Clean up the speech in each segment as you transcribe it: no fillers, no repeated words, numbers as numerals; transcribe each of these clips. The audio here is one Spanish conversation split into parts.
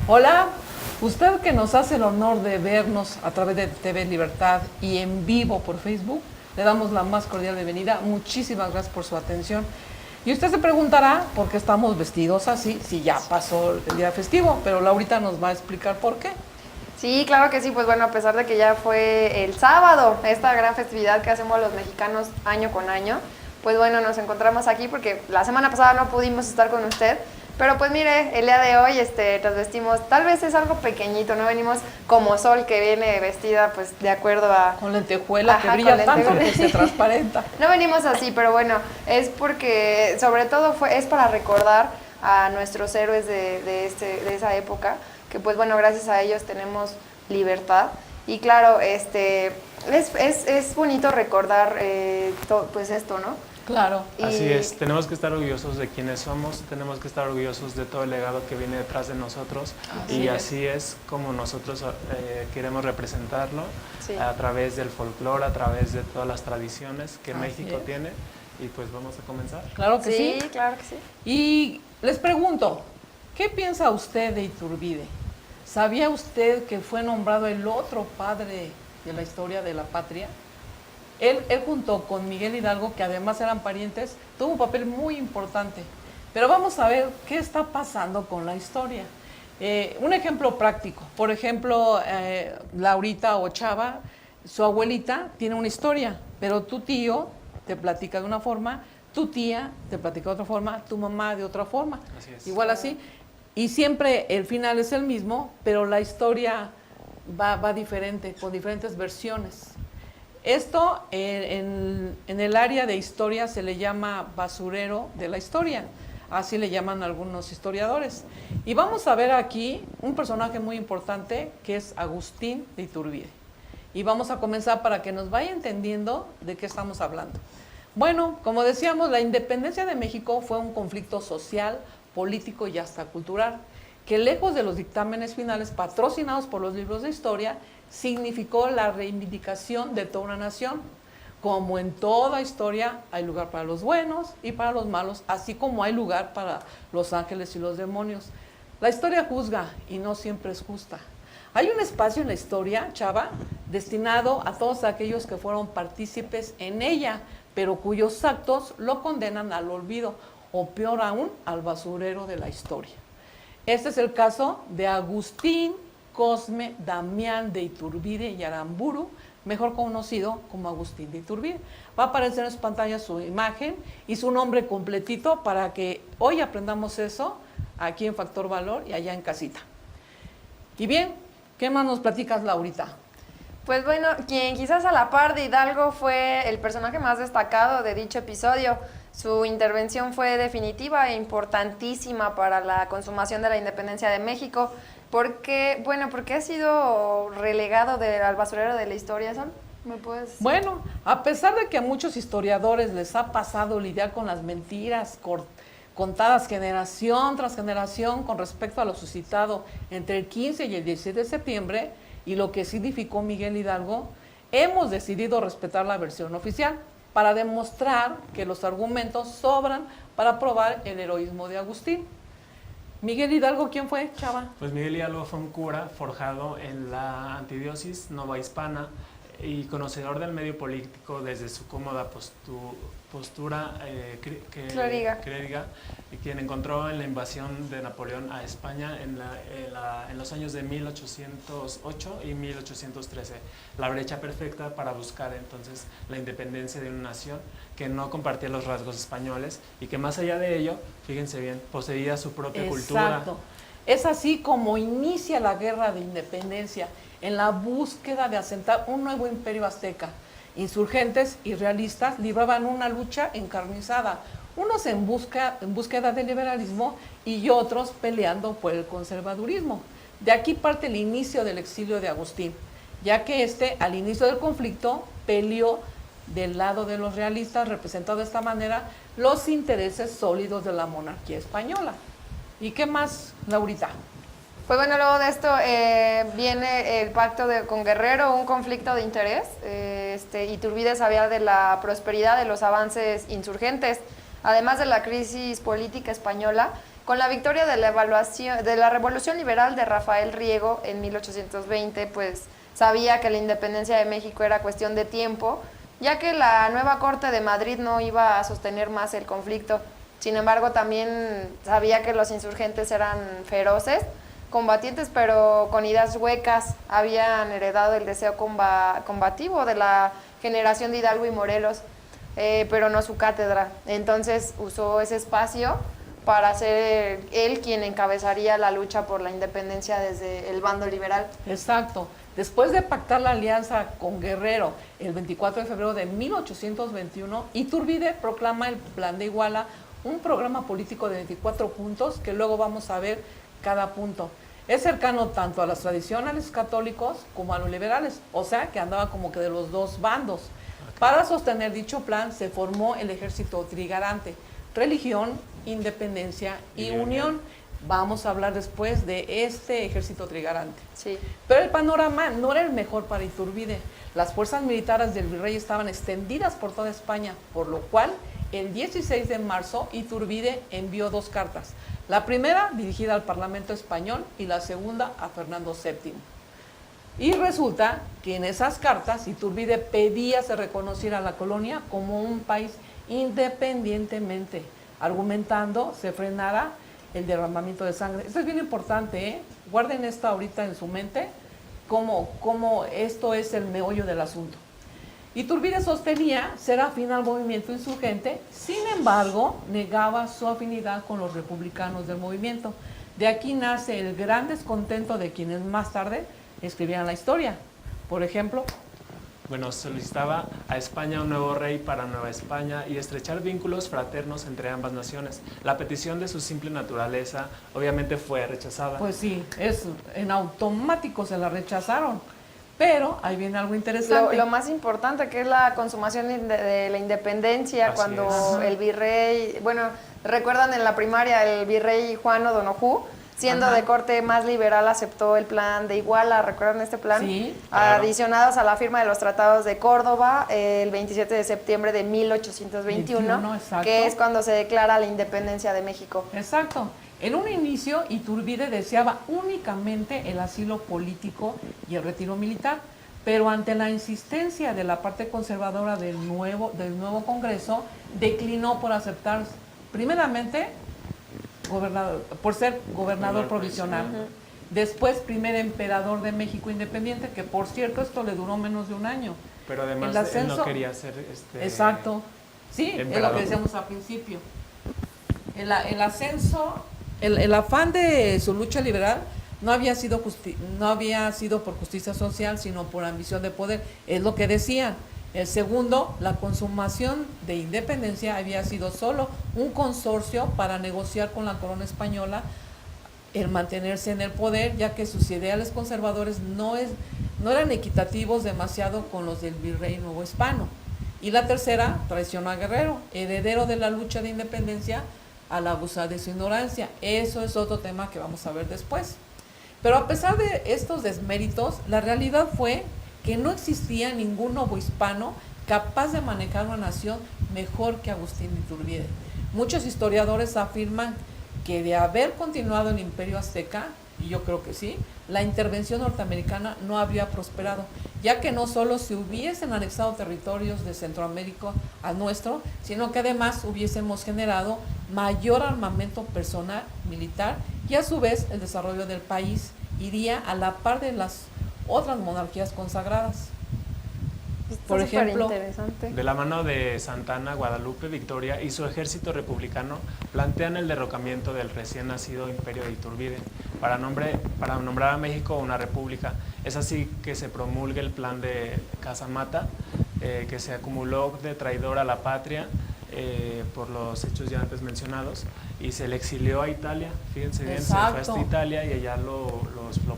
Hola, usted que nos hace el honor de vernos a través de TV Libertad y en vivo por Facebook, le damos la más cordial bienvenida. Muchísimas gracias por su atención. Y usted se preguntará por qué estamos vestidos así, si ya pasó el día festivo, pero Laurita nos va a explicar por qué. Sí, claro que sí, pues bueno, a pesar de que ya fue el sábado, esta gran festividad que hacemos los mexicanos año con año, pues bueno, nos encontramos aquí porque la semana pasada no pudimos estar con usted, pero pues mire, el día de hoy nos vestimos, tal vez es algo pequeñito, no venimos como Sol que viene vestida pues de acuerdo a... Con lentejuela que brilla tanto que se transparenta. No venimos así, pero bueno, es porque sobre todo es para recordar a nuestros héroes de esa época, que pues bueno, gracias a ellos tenemos libertad. Y claro, es bonito recordar pues esto, ¿no? Claro. Así es, tenemos que estar orgullosos de quienes somos, tenemos que estar orgullosos de todo el legado que viene detrás de nosotros y así es como nosotros queremos representarlo a través del folclore, a través de todas las tradiciones que México tiene y pues vamos a comenzar. Claro que sí. Sí, claro que sí. Y les pregunto, ¿qué piensa usted de Iturbide? ¿Sabía usted que fue nombrado el otro padre de la historia de la patria? Él junto con Miguel Hidalgo, que además eran parientes, tuvo un papel muy importante. Pero vamos a ver qué está pasando con la historia. Un ejemplo práctico, por ejemplo, Laurita o Chava, su abuelita tiene una historia, pero tu tío te platica de una forma, tu tía te platica de otra forma, tu mamá de otra forma. Así es. Igual así. Y siempre el final es el mismo, pero la historia va diferente, con diferentes versiones. Esto en el área de historia se le llama basurero de la historia, así le llaman algunos historiadores. Y vamos a ver aquí un personaje muy importante que es Agustín de Iturbide. Y vamos a comenzar para que nos vaya entendiendo de qué estamos hablando. Bueno, como decíamos, la independencia de México fue un conflicto social, político y hasta cultural, que lejos de los dictámenes finales patrocinados por los libros de historia, significó la reivindicación de toda una nación. Como en toda historia, hay lugar para los buenos y para los malos, así como hay lugar para los ángeles y los demonios. La historia juzga y no siempre es justa. Hay un espacio en la historia, Chava, destinado a todos aquellos que fueron partícipes en ella, pero cuyos actos lo condenan al olvido, o peor aún, al basurero de la historia. Este es el caso de Agustín Cosme Damián de Iturbide y Aramburu, mejor conocido como Agustín de Iturbide. Va a aparecer en su pantalla su imagen y su nombre completito para que hoy aprendamos eso aquí en Factor Valor y allá en casita. Y bien, ¿qué más nos platicas, Laurita? Pues bueno, quien quizás a la par de Hidalgo fue el personaje más destacado de dicho episodio. Su intervención fue definitiva e importantísima para la consumación de la independencia de México. Porque ha sido relegado al basurero de la historia, ¿son? ¿Me puedes decir? Bueno, a pesar de que a muchos historiadores les ha pasado lidiar con las mentiras contadas generación tras generación con respecto a lo suscitado entre el 15 y el 17 de septiembre y lo que significó Miguel Hidalgo, hemos decidido respetar la versión oficial para demostrar que los argumentos sobran para probar el heroísmo de Agustín. Miguel Hidalgo, ¿quién fue, Chava? Pues Miguel Hidalgo fue un cura forjado en la antidiócesis Nova Hispana y conocedor del medio político desde su cómoda postura clériga, y quien encontró en la invasión de Napoleón a España en los años de 1808 y 1813 la brecha perfecta para buscar entonces la independencia de una nación que no compartía los rasgos españoles y que más allá de ello, fíjense bien, poseía su propia cultura. Exacto. Es así como inicia la guerra de independencia, en la búsqueda de asentar un nuevo imperio azteca. Insurgentes y realistas libraban una lucha encarnizada, unos en búsqueda del liberalismo y otros peleando por el conservadurismo. De aquí parte el inicio del exilio de Agustín, ya que al inicio del conflicto peleó del lado de los realistas, representando de esta manera los intereses sólidos de la monarquía española. ¿Y qué más, Laurita? Pues bueno, luego de esto viene el pacto con Guerrero, un conflicto de interés. Iturbide sabía de la prosperidad de los avances insurgentes, además de la crisis política española, Con la victoria de la Revolución Liberal de Rafael Riego en 1820, pues sabía que la independencia de México era cuestión de tiempo, ya que la nueva Corte de Madrid no iba a sostener más el conflicto. Sin embargo, también sabía que los insurgentes eran feroces, combatientes, pero con ideas huecas. Habían heredado el deseo combativo de la generación de Hidalgo y Morelos, pero no su cátedra. Entonces usó ese espacio para ser él quien encabezaría la lucha por la independencia desde el bando liberal. Exacto. Después de pactar la alianza con Guerrero el 24 de febrero de 1821, Iturbide proclama el Plan de Iguala, un programa político de 24 puntos que luego vamos a ver cada punto. Es cercano tanto a los tradicionales católicos como a los liberales, o sea que andaba como que de los dos bandos. Para sostener dicho plan se formó el Ejército Trigarante, religión, independencia y unión. Vamos a hablar después de este Ejército Trigarante. Sí. Pero el panorama no era el mejor para Iturbide. Las fuerzas militares del virrey estaban extendidas por toda España, por lo cual el 16 de marzo Iturbide envió 2 cartas. La primera dirigida al Parlamento español y la segunda a Fernando VII. Y resulta que en esas cartas Iturbide pedía se reconociera a la colonia como un país independientemente, argumentando se frenara el derramamiento de sangre. Esto es bien importante, ¿eh? Guarden esto ahorita en su mente, cómo esto es el meollo del asunto. Iturbide sostenía ser afín al movimiento insurgente, sin embargo, negaba su afinidad con los republicanos del movimiento. De aquí nace el gran descontento de quienes más tarde escribían la historia. Por ejemplo, bueno, solicitaba a España un nuevo rey para Nueva España y estrechar vínculos fraternos entre ambas naciones. La petición de su simple naturaleza obviamente fue rechazada. Pues sí, en automático se la rechazaron. Pero ahí viene algo interesante. Lo más importante, que es la consumación de la independencia. Así cuando el virrey, bueno, recuerdan en la primaria, el virrey Juan O'Donojú, siendo de corte más liberal, aceptó el plan de Iguala. ¿Recuerdan este plan? Sí, claro. Adicionados a la firma de los tratados de Córdoba el 27 de septiembre de 1821, que es cuando se declara la independencia de México. Exacto. En un inicio, Iturbide deseaba únicamente el asilo político y el retiro militar, pero ante la insistencia de la parte conservadora del nuevo Congreso, declinó por aceptar, primeramente, por ser gobernador provisional. Después, primer emperador de México independiente, que por cierto esto le duró menos de un año. Pero además él no quería ser exacto. Sí, emperador. Es lo que decíamos al principio. El ascenso, el afán de su lucha liberal no había sido por justicia social, sino por ambición de poder, es lo que decían. El segundo, la consumación de independencia había sido solo un consorcio para negociar con la corona española el mantenerse en el poder, ya que sus ideales conservadores no eran equitativos demasiado con los del virrey nuevohispano. Y la tercera, traicionó a Guerrero, heredero de la lucha de independencia, al abusar de su ignorancia. Eso es otro tema que vamos a ver después. Pero a pesar de estos desméritos, la realidad fue que no existía ningún novohispano capaz de manejar una nación mejor que Agustín Iturbide. Muchos historiadores afirman que de haber continuado el Imperio Azteca, y yo creo que sí, la intervención norteamericana no habría prosperado, ya que no solo se hubiesen anexado territorios de Centroamérica al nuestro, sino que además hubiésemos generado mayor armamento personal, militar, y a su vez el desarrollo del país iría a la par de las otras monarquías consagradas. Por ejemplo, de la mano de Santa Anna, Guadalupe, Victoria y su ejército republicano plantean el derrocamiento del recién nacido imperio de Iturbide para nombrar a México una república. Es así que se promulga el plan de Casamata, que se acumuló de traidor a la patria por los hechos ya antes mencionados, y se le exilió a Italia. Fíjense bien, se fue hasta Italia y allá lo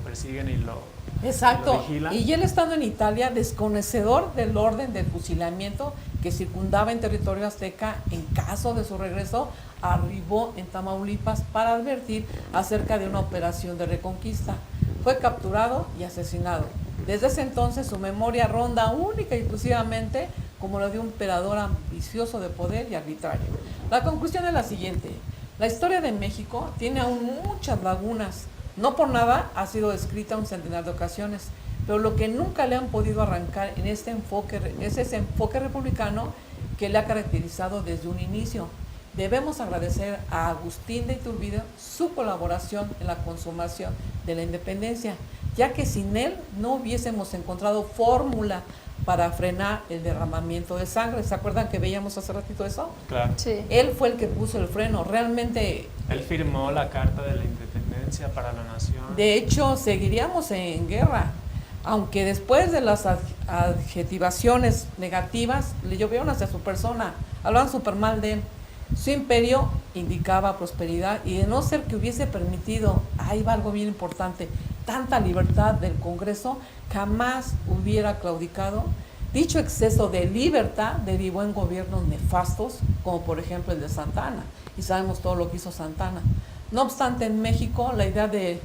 persiguen y lo vigilan. Y él, estando en Italia, desconocedor del orden del fusilamiento que circundaba en territorio azteca, en caso de su regreso, arribó en Tamaulipas para advertir acerca de una operación de reconquista. Fue capturado y asesinado. Desde ese entonces su memoria ronda única y exclusivamente como la de un emperador ambicioso de poder y arbitrario. La conclusión es la siguiente: La historia de México tiene aún muchas lagunas. No por nada ha sido escrita un centenar de ocasiones, pero lo que nunca le han podido arrancar en este enfoque es ese enfoque republicano que le ha caracterizado desde un inicio. Debemos agradecer a Agustín de Iturbide su colaboración en la consumación de la independencia, ya que sin él no hubiésemos encontrado fórmula para frenar el derramamiento de sangre. ¿Se acuerdan que veíamos hace ratito eso? Claro. Sí. Él fue el que puso el freno, realmente. Él firmó la Carta de la Independencia para la Nación. De hecho, seguiríamos en guerra, aunque después de las adjetivaciones negativas le llovieron hacia su persona, hablaban súper mal de él. Su imperio indicaba prosperidad y de no ser que hubiese permitido, ahí va algo bien importante, tanta libertad del Congreso, jamás hubiera claudicado. Dicho exceso de libertad derivó en gobiernos nefastos, como por ejemplo el de Santa Anna, y sabemos todo lo que hizo Santa Anna. No obstante, en México la idea de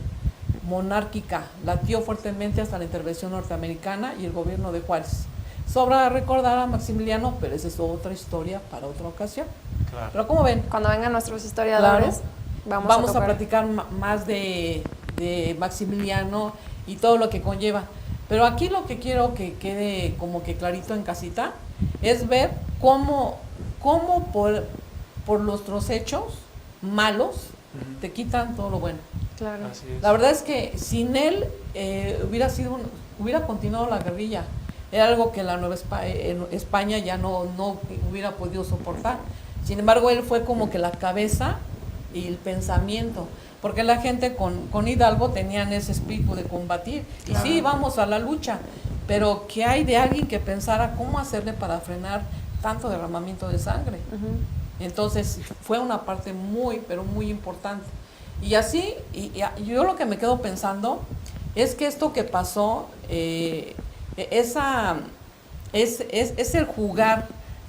monárquica latió fuertemente hasta la intervención norteamericana y el gobierno de Juárez. Sobra recordar a Maximiliano, pero esa es otra historia para otra ocasión. Claro. Pero como ven, Cuando vengan nuestros historiadores, claro, vamos a platicar más de Maximiliano y todo lo que conlleva. Pero aquí lo que quiero que quede como que clarito en casita es ver cómo por nuestros hechos malos te quitan todo lo bueno. Claro. Así es. La verdad es que sin él hubiera continuado la guerrilla. Era algo que la Nueva España ya no hubiera podido soportar. Sin embargo, él fue como que la cabeza y el pensamiento, porque la gente con Hidalgo tenían ese espíritu de combatir. Claro. Y sí, vamos a la lucha, pero ¿qué hay de alguien que pensara cómo hacerle para frenar tanto derramamiento de sangre? Entonces, fue una parte muy, pero muy importante. Y así, yo lo que me quedo pensando es que esto que pasó, es el jugar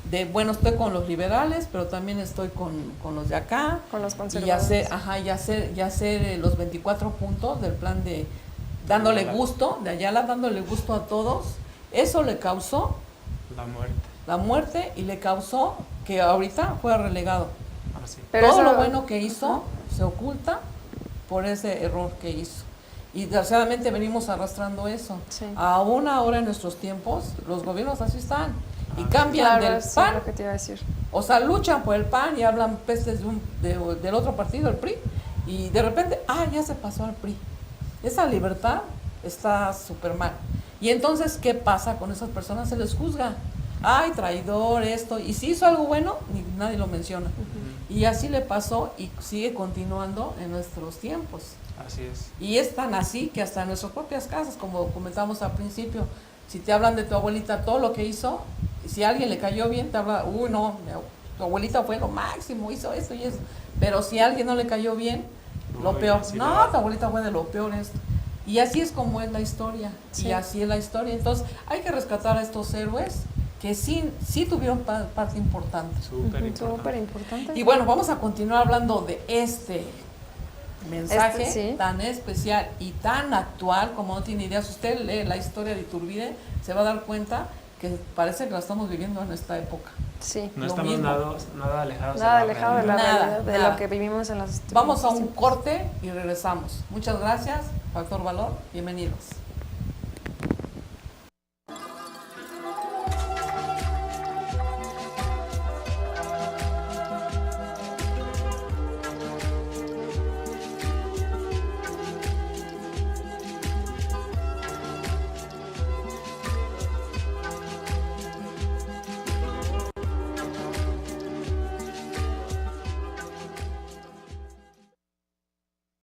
de, bueno, estoy con los liberales, pero también estoy con los de acá. Con los conservadores. Y hacer los 24 puntos del plan de dándole gusto, de Ayala, dándole gusto a todos. Eso le causó la muerte y le causó que ahorita fuera relegado. Así. Pero todo eso, lo bueno que hizo se oculta por ese error que hizo. Y desgraciadamente venimos arrastrando eso. Sí. Aún ahora en nuestros tiempos, los gobiernos así están. Y cambian claro, del sí, PAN, lo que te iba a decir. o sea, luchan por el PAN y hablan pestes del otro partido, el PRI. Y de repente, ya se pasó al PRI. Esa libertad está súper mal. Y entonces, ¿qué pasa con esas personas? Se les juzga. Ay, traidor, esto. Y si hizo algo bueno, nadie lo menciona. Y así le pasó y sigue continuando en nuestros tiempos. Así es. Y es tan así que hasta en nuestras propias casas, como comentamos al principio, si te hablan de tu abuelita, todo lo que hizo, si a alguien le cayó bien, te habla, no, tu abuelita fue lo máximo, hizo esto y eso. Pero si a alguien no le cayó bien, lo peor, no, tu abuelita fue de lo peor esto. Y así es como es la historia, sí. Y así es la historia. Entonces hay que rescatar a estos héroes que sí tuvieron parte importante. Súper importante. Súper importante. Y bueno, vamos a continuar hablando de este mensaje sí. tan especial y tan actual, como no tiene idea. Si usted lee la historia de Iturbide, se va a dar cuenta que parece que la estamos viviendo en esta época. Sí. No estamos nada alejados de la realidad, de nada. lo que vivimos en las... Vamos a un corte y regresamos. Muchas gracias, Factor Valor. Bienvenidos.